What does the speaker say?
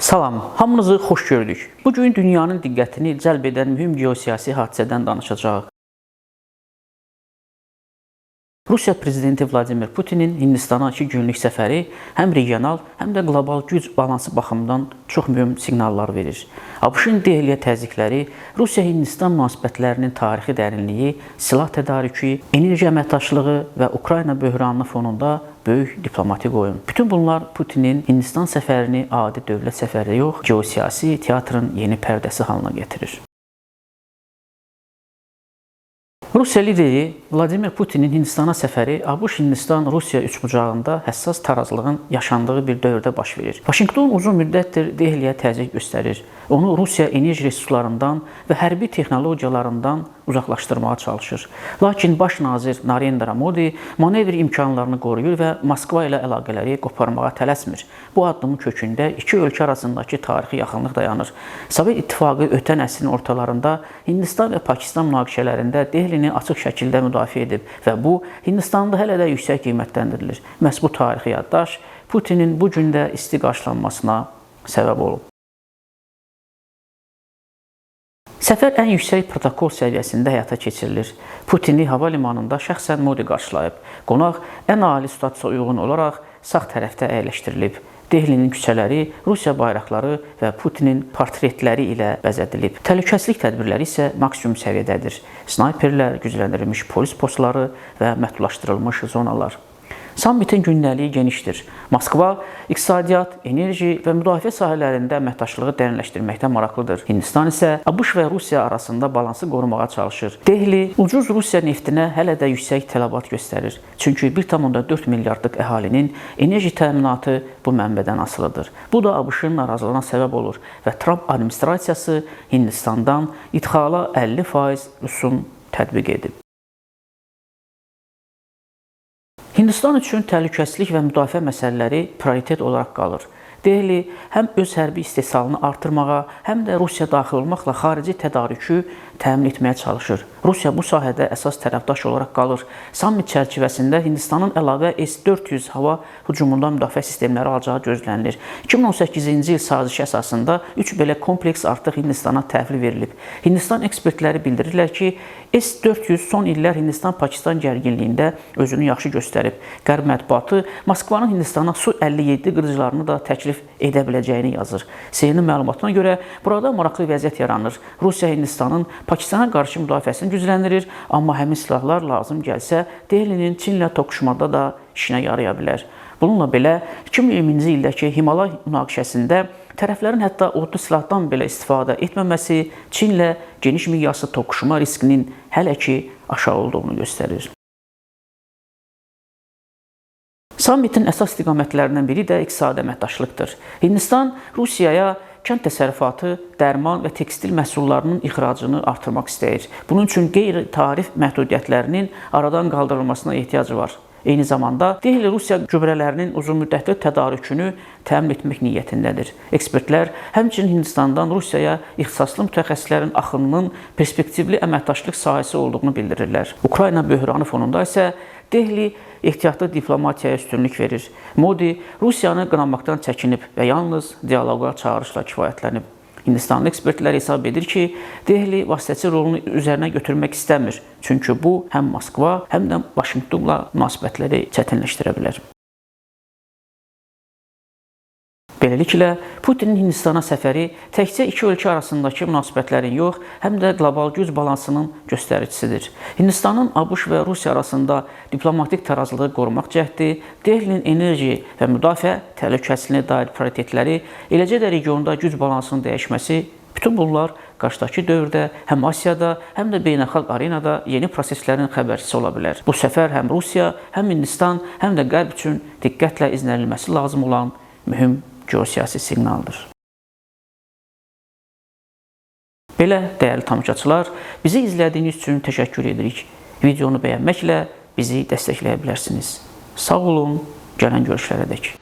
Salam, hamınızı xoş gördük. Bugün dünyanın diqqətini cəlb edən mühüm geosiyasi hadisədən danışacağıq. Rusiya prezidenti Vladimir Putinin Hindistana 2 günlük səfəri həm regional, həm də qlobal güc balansı baxımından çox mühüm siqnallar verir. ABŞ-ın Dehliyə təzyiqləri, Rusiya-Hindistan münasibətlərinin tarixi dərinliyi, silah tədarükü, enerji əməkdaşlığı və Ukrayna böhranı fonunda böyük diplomatik oyun. Bütün bunlar Putinin Hindistan səfərini adi dövlət səfəri yox, geosiyasi teatrın yeni pərdəsi halına getirir. Rusiya lideri Vladimir Putinin Hindistana səfəri ABŞ-Hindistan-Rusiya üçbucağında həssas tarazlığın yaşandığı bir dövrdə baş verir. Vaşinqton uzun müddətdir Dehliyə təzyiq göstərir. Onu Rusiya enerji resurslarından və hərbi texnologiyalarından uzaqlaşdırmağa çalışır. Lakin baş nazir Narendra Modi manevr imkanlarını qoruyur və Moskva ilə əlaqələri qoparmağa tələsmir. Bu addımın kökündə iki ölkə arasındakı tarixi yaxınlıq dayanır. Sovet İttifaqı ötən əsrin ortalarında Hindistan və Pakistan münaqişələrində Dehlini açıq şəkildə müdafiə edib və bu Hindistanda hələ də yüksək qiymətləndirilir. Məhz bu tarixi yaddaş Putinin bu gün də isti qarşılanmasına səbəb olub. Səfər ən yüksək protokol səviyyəsində həyata keçirilir. Putini hava limanında şəxsən Modi qarşılayıb. Qonaq ən ali statusa uyğun olaraq sağ tərəfdə əyləşdirilib. Dehlinin küçələri Rusiya bayraqları və Putinin portretləri ilə bəzədilib. Təhlükəsizlik tədbirləri isə maksimum səviyyədədir. Snayperlər, gücləndirilmiş polis postları və məhdudlaşdırılmış zonalar. Sammitin gündəliyi genişdir. Moskva iqtisadiyyat, enerji və müdafiə sahələrində əməkdaşlığı dərinləşdirməkdə maraqlıdır. Hindistan isə ABŞ və Rusiya arasında balansı qorumağa çalışır. Dehli ucuz Rusiya neftinə hələ də yüksək tələbat göstərir. Çünki 1,4 milyardlıq əhalinin enerji təminatı bu mənbədən asılıdır. Bu da ABŞ-ın narazılığına səbəb olur və Trump administrasiyası Hindistandan idxala 50% rüsum tətbiq edib. Hindistan üçün təhlükəsizlik və müdafiə məsələləri prioritet olaraq qalır. Dehli həm öz hərbi istehsalını artırmağa, həm də Rusiya daxil olmaqla xarici tədarükü təmin etməyə çalışır. Rusiya bu sahədə əsas tərəfdaş olaraq qalır. Sammit çərçivəsində Hindistanın əlavə S-400 hava hücumundan müdafiə sistemləri alacağı gözlənilir. 2018-ci il sazişi əsasında 3 belə kompleks artıq Hindistana təhvil verilib. Hindistan ekspertləri bildirirlər ki, S-400 son illər Hindistan-Pakistan gərginliyində özünü yaxşı göstərib. Qərb mətbuatı Moskvanın Hindistana Su-57 qırıcılarını da təklif edə biləcəyini yazır. CNN məlumatına görə burada maraqlı vəziyyət yaranır. Rusiya Hindistanın Pakistana qarşı müdafiəsini gücləndirir, amma həmin silahlar lazım gəlsə, Dehlinin Çinlə toqquşmada da işinə yaraya bilər. Bununla belə 2020-ci ildəki Himalay münaqişəsində tərəflərin hətta odlu silahdan belə istifadə etməməsi Çinlə geniş miqyaslı toqquşma riskinin hələ ki aşağı olduğunu göstərir. Sammitin əsas istiqamətlərindən biri də iqtisadi əməkdaşlıqdır. Hindistan Rusiyaya kənd təsərrüfatı, dərman və tekstil məhsullarının ixracını artırmaq istəyir. Bunun üçün qeyri-tarif məhdudiyyətlərinin aradan qaldırılmasına ehtiyacı var. Eyni zamanda Dehli Rusiya gübrələrinin uzunmüddətli tədarükünü təmin etmək niyyətindədir. Ekspertlər həmçinin Hindistandan Rusiyaya ixtisaslı mütəxəssislərin axınının perspektivli əməkdaşlıq sahəsi olduğunu bildirirlər. Ukrayna böhranı fonunda isə Dehli ehtiyatlı diplomatiyaya üstünlük verir. Modi Rusiyanı qınamaqdan çəkinib və yalnız dialoqa çağırışla kifayətlənib. Hindistanlı ekspertlər hesab edir ki, Dehli vasitəçi rolunu üzərinə götürmək istəmir. Çünki bu həm Moskva, həm də Vaşinqtonla münasibətləri çətinləşdirə bilər. Beləliklə, Putinin Hindistana səfəri təkcə iki ölkə arasındakı münasibətlərin yox, həm də qlobal güc balansının göstəricisidir. Hindistanın ABŞ və Rusiya arasında diplomatik tarazlığı qorumaq cəhdi, Dehlinin enerji və müdafiə təhlükəsizliyinə dair prioritetləri, eləcə də regionda güc balansının dəyişməsi, bütün bunlar qarşıdakı dövrdə həm Asiyada, həm də beynəlxalq arenada yeni proseslərin xəbərçisi ola bilər. Bu səfər həm Rusiya, həm Hindistan, həm də Qərb üçün diqqətlə izlənilməsi lazım olan mühüm geosiyasi siqnaldır. Belə, dəyərli tamaşaçılar, bizi izlədiyiniz üçün təşəkkür edirik. Videonu bəyənməklə bizi dəstəkləyə bilərsiniz. Sağ olun, gələn görüşlərədək.